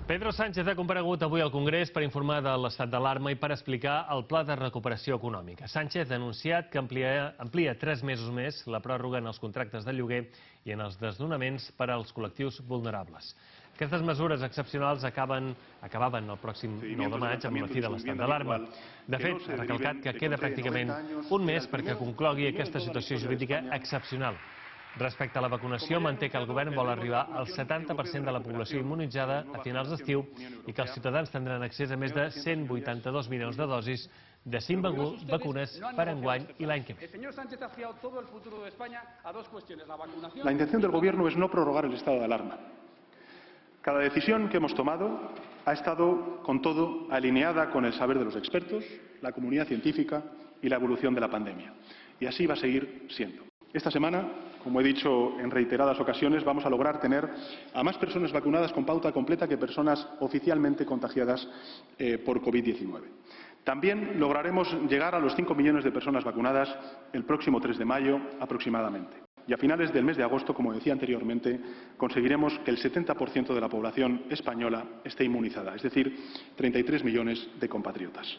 Pedro Sánchez ha comparegut avui al Congrés per informar de l'estat d'alarma i per explicar el pla de recuperació econòmica. Sánchez ha anunciat que amplia 3 mesos més la pròrroga en els contractes de lloguer i en els desnonaments per als col·lectius vulnerables. Aquestes mesures excepcionals acabaven el pròxim 9 de maig amb la fi de l'estat d'alarma. De fet, ha recalcat que queda pràcticament un mes perquè conclogui aquesta situació jurídica excepcional. Respecte a la vacunació, manté que el govern vol arribar al 70% de la població immunitzada a finals d'estiu i que els ciutadans tindran accés a més de 182 milions de dosis de 5 vacunes per enguany i l'any que ve. La intención del Gobierno es no prorrogar el estado de alarma. Cada decisión que hemos tomado ha estado, con todo, alineada con el saber de los expertos, la comunidad científica y la evolución de la pandemia. Y así va a seguir siendo. Esta semana, como he dicho en reiteradas ocasiones, vamos a lograr tener a más personas vacunadas con pauta completa que personas oficialmente contagiadas por COVID-19. También lograremos llegar a los 5 millones de personas vacunadas el próximo 3 de mayo aproximadamente. Y a finales del mes de agosto, como decía anteriormente, conseguiremos que el 70% de la población española esté inmunizada, es decir, 33 millones de compatriotas.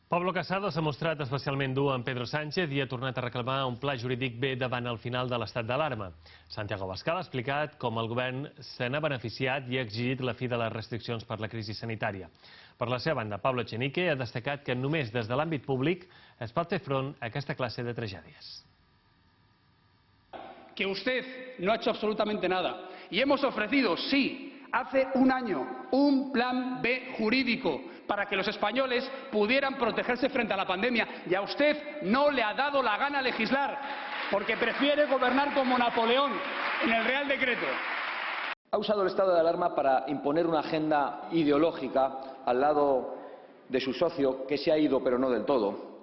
Pablo Casado s'ha mostrat especialment dur amb Pedro Sánchez i ha tornat a reclamar un pla jurídic B davant el final de l'estat d'alarma. Santiago Abascal ha explicat com el govern se n'ha beneficiat i ha exigit la fi de les restriccions per la crisi sanitària. Per la seva banda, Pablo Echenique ha destacat que només des de l'àmbit públic es pot fer front a aquesta classe de tragèdies. Que usted no ha hecho absolutamente nada. Y hemos ofrecido, sí, hace un año, un plan B jurídico para que los españoles pudieran protegerse frente a la pandemia. Y a usted no le ha dado la gana legislar, porque prefiere gobernar como Napoleón en el Real Decreto. Ha usado el estado de alarma para imponer una agenda ideológica al lado de su socio, que se ha ido pero no del todo,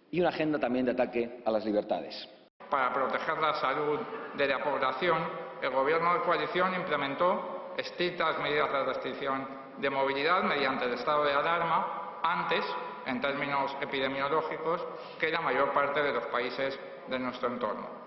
y una agenda también de ataque a las libertades. Para proteger la salud de la población, el Gobierno de coalición implementó estrictas medidas de restricción de movilidad mediante el estado de alarma antes, en términos epidemiológicos, que la mayor parte de los países de nuestro entorno.